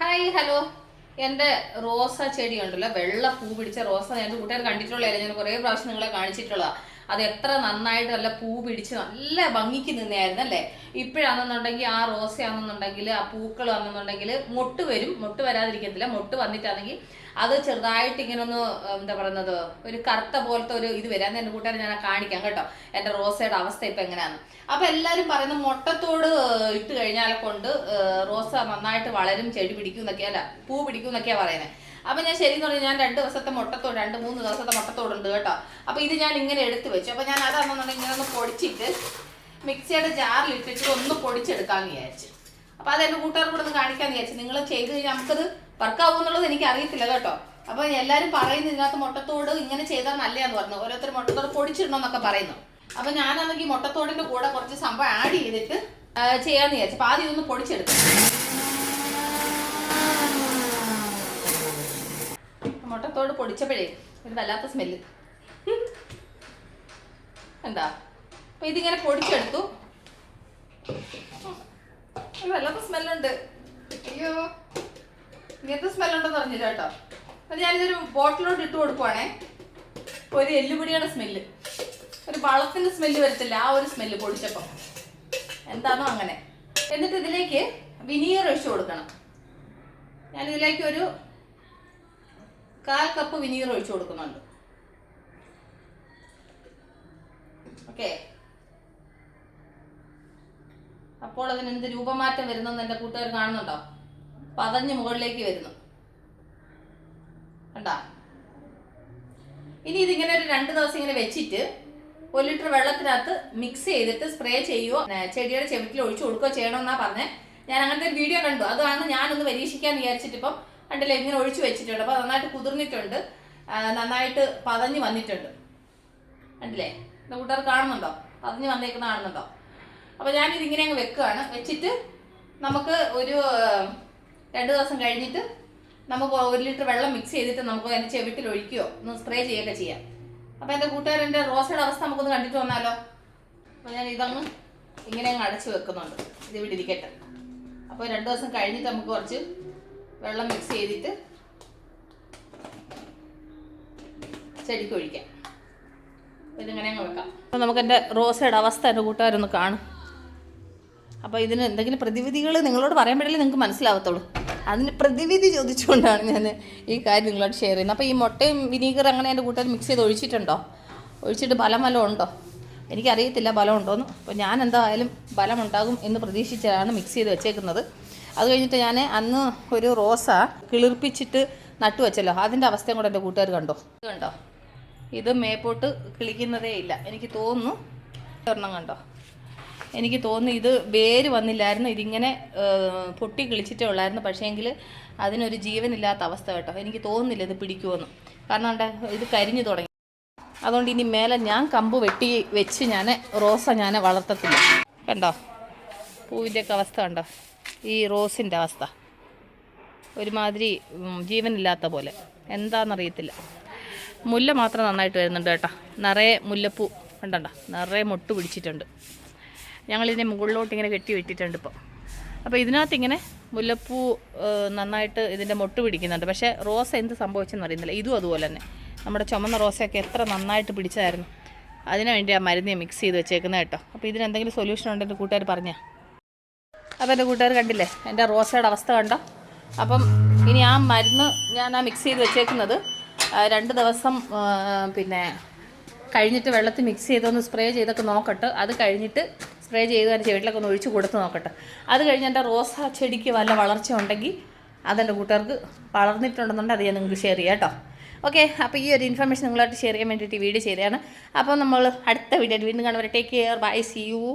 Hi hello. എൻ്റെ റോസ ചെടി ഉണ്ടല്ലോ, വെള്ള പൂ പിടിച്ച റോസ. ഞാൻ കൂട്ടുകാർ കണ്ടിട്ടുള്ളതല്ല, ഞാൻ കുറേ പ്രാവശ്യം നിങ്ങളെ കാണിച്ചിട്ടുള്ളതാണ്. അത് എത്ര നന്നായിട്ട് നല്ല പൂ പിടിച്ച് നല്ല ഭംഗിക്ക് നിന്നായിരുന്നു അല്ലേ. ഇപ്പോഴാണെന്നുണ്ടെങ്കിൽ ആ റോസയാണെന്നുണ്ടെങ്കിൽ ആ പൂക്കൾ ആണെന്നുണ്ടെങ്കിൽ മൊട്ട് വരും, മൊട്ട് വരാതിരിക്കത്തില്ല. മൊട്ട് വന്നിട്ടാണെങ്കിൽ അത് ചെറുതായിട്ട് ഇങ്ങനെ ഒന്ന് എന്താ പറയുന്നത്, ഒരു കറുത്ത പോലത്തെ ഒരു ഇത് വരാൻ. എൻ്റെ കൂട്ടുകാരെ ഞാൻ കാണിക്കാം കേട്ടോ, എൻ്റെ റോസയുടെ അവസ്ഥ ഇപ്പം എങ്ങനെയാണ്. അപ്പം എല്ലാവരും പറയുന്നത് മുട്ടത്തോട് ഇട്ട് കഴിഞ്ഞാൽ കൊണ്ട് റോസ നന്നായിട്ട് വളരും, ചെടി പിടിക്കും എന്നൊക്കെയാ, അല്ല പൂ പിടിക്കും എന്നൊക്കെയാണ് പറയുന്നത്. അപ്പം ഞാൻ ശരിയെന്ന് പറഞ്ഞാൽ ഞാൻ 2 ദിവസത്തെ മുട്ടത്തോട്, 2-3 ദിവസത്തെ മുട്ടത്തോടുണ്ട് കേട്ടോ. അപ്പം ഇത് ഞാൻ ഇങ്ങനെ എടുത്ത് വെച്ചു. അപ്പം ഞാൻ അതാണെന്നുണ്ടെങ്കിൽ ഇങ്ങനെ ഒന്ന് പൊടിച്ചിട്ട് മിക്സിയുടെ ജാറിൽ ഇട്ടിട്ട് ഒന്ന് പൊടിച്ചെടുക്കാമെന്ന് വിചാരിച്ചു. അപ്പം അത് എൻ്റെ കൂട്ടുകാർക്ക് കൂടെ ഒന്ന് കാണിക്കാമെന്ന് വിചാരിച്ചു. നിങ്ങൾ ചെയ്ത് കഴിഞ്ഞാൽ നമുക്കത് വർക്കാവും എന്നുള്ളത് എനിക്ക് അറിയത്തില്ല കേട്ടോ. അപ്പോൾ എല്ലാവരും പറയുന്നു ഇതിനകത്ത് മുട്ടത്തോട് ഇങ്ങനെ ചെയ്താൽ നല്ലതാന്ന് പറഞ്ഞു. ഓരോരുത്തർ മുട്ടത്തോട് പൊടിച്ചിടണമെന്നൊക്കെ പറയുന്നു. അപ്പം ഞാനാണെങ്കിൽ മുട്ടത്തോടിൻ്റെ കൂടെ കുറച്ച് സംഭവം ആഡ് ചെയ്തിട്ട് ചെയ്യാമെന്ന് വിചാരിച്ചു. അപ്പം ആദ്യം ഇതൊന്ന് പൊടിച്ചെടുക്കും. മുട്ടത്തോട് പൊടിച്ചപ്പോഴേ ഒരു വല്ലാത്ത സ്മെല്ല് എന്താ. അപ്പം ഇതിങ്ങനെ പൊടിച്ചെടുത്തു. വല്ലാത്ത സ്മെല്ലുണ്ട്. അയ്യോ, ഇങ്ങനത്തെ സ്മെല്ലുണ്ടെന്ന് പറഞ്ഞില്ല കേട്ടോ. അത് ഞാനിതൊരു ബോട്ടിലോട്ട് ഇട്ട് കൊടുക്കുവാണേ. ഒരു എല്ലുപൊടിയുടെ സ്മെല്ല്, ഒരു വളത്തിൻ്റെ സ്മെല്ല് വരത്തില്ല, ആ ഒരു സ്മെല്ല് പൊടിച്ചപ്പം എന്താണോ അങ്ങനെ. എന്നിട്ട് ഇതിലേക്ക് വിനീഗർ ഒഴിച്ചു കൊടുക്കണം. ഞാനിതിലേക്ക് ഒരു 1/4 കപ്പ് വിനീഗർ ഒഴിച്ചു കൊടുക്കുന്നുണ്ട്. ഓക്കെ. അപ്പോൾ അതിന് എന്ത് രൂപമാറ്റം വരുന്നെന്ന് എൻ്റെ കൂട്ടുകാർ കാണുന്നുണ്ടോ? പതഞ്ഞ് മുകളിലേക്ക് വരുന്നു കണ്ടാ. ഇനി ഇതിങ്ങനെ ഒരു 2 ദിവസം ഇങ്ങനെ വെച്ചിട്ട് 1 ലിറ്റർ വെള്ളത്തിനകത്ത് മിക്സ് ചെയ്തിട്ട് സ്പ്രേ ചെയ്യുകയോ ചെടിയുടെ ചെവിട്ടിൽ ഒഴിച്ചു കൊടുക്കുകയോ ചെയ്യണമെന്നാണ് പറഞ്ഞത്. ഞാൻ അങ്ങനത്തെ ഒരു വീഡിയോ കണ്ടു, അതാണ് ഞാനൊന്ന് പരീക്ഷിക്കാന്ന് വിചാരിച്ചിട്ട് ഇപ്പം കണ്ടില്ലേ ഇങ്ങനെ ഒഴിച്ചു വെച്ചിട്ടുണ്ട്. അപ്പോൾ നന്നായിട്ട് കുതിർന്നിട്ടുണ്ട്, നന്നായിട്ട് പതഞ്ഞ് വന്നിട്ടുണ്ട്. കണ്ടില്ലേ, എൻ്റെ കൂട്ടുകാർ കാണുന്നുണ്ടോ? പതഞ്ഞ് വന്നേക്കുന്ന കാണുന്നുണ്ടോ? അപ്പോൾ ഞാനിതിങ്ങനെ അങ്ങ് വെക്കുകയാണ്. വെച്ചിട്ട് നമുക്ക് ഒരു 2 ദിവസം കഴിഞ്ഞിട്ട് നമുക്ക് 1 ലിറ്റർ വെള്ളം മിക്സ് ചെയ്തിട്ട് നമുക്ക് അതിൻ്റെ ചെവിട്ടിൽ ഒഴിക്കുകയോ ഒന്ന് സ്പ്രേ ചെയ്യുകയൊക്കെ ചെയ്യാം. അപ്പോൾ എൻ്റെ കൂട്ടുകാരൻ്റെ റോസയുടെ അവസ്ഥ നമുക്കൊന്ന് കണ്ടിട്ട് വന്നാലോ. അപ്പോൾ ഞാൻ ഇതങ്ങ് ഇങ്ങനെ അങ്ങ് അടച്ചു വെക്കുന്നുണ്ട്, ഇത് ഇവിടെ ഇരിക്കട്ടെ. അപ്പോൾ 2 ദിവസം കഴിഞ്ഞിട്ട് നമുക്ക് കുറച്ച് വെള്ളം മിക്സ് ചെയ്തിട്ട് ചെടിക്ക് ഒഴിക്കാം. അപ്പോൾ ഇതിങ്ങനെ അങ്ങ് വെക്കാം. അപ്പോൾ നമുക്ക് എൻ്റെ റോസയുടെ അവസ്ഥ എൻ്റെ കൂട്ടുകാരൊന്ന് കാണും. അപ്പോൾ ഇതിന് എന്തെങ്കിലും പ്രതിവിധികൾ നിങ്ങളോട് പറയുമ്പോഴല്ലേ നിങ്ങൾക്ക് മനസ്സിലാവത്തുള്ളൂ. അതിന് പ്രതിവിധി ചോദിച്ചുകൊണ്ടാണ് ഞാൻ ഈ കാര്യം നിങ്ങളോട് ഷെയർ ചെയ്യുന്നത്. അപ്പോൾ ഈ മുട്ടയും വിനീഗർ അങ്ങനെ എൻ്റെ കൂട്ടുകാർ മിക്സ് ചെയ്ത് ഒഴിച്ചിട്ടുണ്ടോ? ഒഴിച്ചിട്ട് ബലം വല്ലതും ഉണ്ടോ? എനിക്കറിയത്തില്ല ബലം ഉണ്ടോയെന്ന്. അപ്പോൾ ഞാൻ എന്തായാലും ബലം ഉണ്ടാകും എന്ന് പ്രതീക്ഷിച്ചാണ് മിക്സ് ചെയ്ത് വെച്ചേക്കുന്നത്. അത് കഴിഞ്ഞിട്ട് ഞാൻ അന്ന് ഒരു റോസ കിളിർപ്പിച്ചിട്ട് നട്ടു വെച്ചല്ലോ, അതിൻ്റെ അവസ്ഥയും കൂടെ എൻ്റെ കൂട്ടുകാർ കണ്ടോ. ഇത് കണ്ടോ, ഇത് മേപ്പോട്ട് കിളിക്കുന്നതേ ഇല്ല. എനിക്ക് തോന്നുന്നു ഒരെണ്ണം കണ്ടോ, എനിക്ക് തോന്നുന്നു ഇത് വേര് വന്നില്ലായിരുന്നു, ഇതിങ്ങനെ പൊട്ടി കിളിച്ചിട്ടേ ഉള്ളായിരുന്നു. പക്ഷേങ്കിൽ അതിനൊരു ജീവനില്ലാത്ത അവസ്ഥ കേട്ടോ. എനിക്ക് തോന്നുന്നില്ല ഇത് പിടിക്കുമെന്ന്, കാരണം ഇത് കരിഞ്ഞു തുടങ്ങി. അതുകൊണ്ട് ഇനി മേലെ ഞാൻ കമ്പ് വെട്ടി വെച്ച് ഞാൻ റോസ ഞാൻ വളർത്തത്തില്ല. കണ്ടോ പൂവിൻ്റെയൊക്കെ അവസ്ഥ കണ്ടോ, ഈ റോസിൻ്റെ അവസ്ഥ ഒരുമാതിരി ജീവനില്ലാത്ത പോലെ, എന്താണെന്നറിയത്തില്ല. മുല്ല മാത്രം നന്നായിട്ട് വരുന്നുണ്ട് കേട്ടോ, നിറയെ മുല്ലപ്പൂ കണ്ടോ, നിറയെ മൊട്ട് പിടിച്ചിട്ടുണ്ട്. ഞങ്ങളിതിനെ മുകളിലോട്ട് ഇങ്ങനെ കെട്ടി വിട്ടിട്ടുണ്ട് ഇപ്പോൾ. അപ്പോൾ ഇതിനകത്ത് ഇങ്ങനെ മുല്ലപ്പൂ നന്നായിട്ട് ഇതിൻ്റെ മൊട്ട് പിടിക്കുന്നുണ്ട്. പക്ഷേ റോസ എന്ത് സംഭവിച്ചെന്ന് അറിയുന്നില്ല. ഇതും അതുപോലെ തന്നെ നമ്മുടെ ചുമന്ന റോസയൊക്കെ എത്ര നന്നായിട്ട് പിടിച്ചതായിരുന്നു. അതിനു വേണ്ടി ആ മരുന്ന് മിക്സ് ചെയ്ത് വെച്ചേക്കുന്നത് കേട്ടോ. അപ്പോൾ ഇതിനെന്തെങ്കിലും സൊല്യൂഷൻ ഉണ്ടെങ്കിൽ കൂട്ടുകാർ പറഞ്ഞാൽ. അപ്പോൾ എൻ്റെ കൂട്ടുകാർ കണ്ടില്ലേ എൻ്റെ റോസയുടെ അവസ്ഥ കണ്ടോ. അപ്പം ഇനി ആ മരുന്ന് ഞാൻ ആ മിക്സ് ചെയ്ത് വെച്ചേക്കുന്നത് 2 ദിവസം പിന്നെ കഴിഞ്ഞിട്ട് വെള്ളത്തിൽ മിക്സ് ചെയ്തൊന്ന് സ്പ്രേ ചെയ്തൊക്കെ നോക്കട്ടെ. അത് കഴിഞ്ഞിട്ട് സ്പ്രേ ചെയ്ത് അതിൻ്റെ ചെവിട്ടിലൊക്കെ ഒന്ന് ഒഴിച്ച് കൊടുത്ത് നോക്കട്ടെ. അത് കഴിഞ്ഞ് എൻ്റെ റോസ ചെടിക്ക് വല്ല വളർച്ച ഉണ്ടെങ്കിൽ അതെൻ്റെ കൂട്ടുകാർക്ക് വളർന്നിട്ടുണ്ടെന്നുണ്ടെങ്കിൽ അത് ഞാൻ നിങ്ങൾക്ക് ഷെയർ ചെയ്യാം കേട്ടോ. ഓക്കെ. അപ്പോൾ ഈ ഒരു ഇൻഫർമേഷൻ നിങ്ങളായിട്ട് ഷെയർ ചെയ്യാൻ വേണ്ടിയിട്ട് ഈ വീഡിയോ ചെയ്തതാണ്. അപ്പോൾ നമ്മൾ അടുത്ത വീഡിയോ വീണ്ടും കാണുമ്പോൾ take care, bye, see U.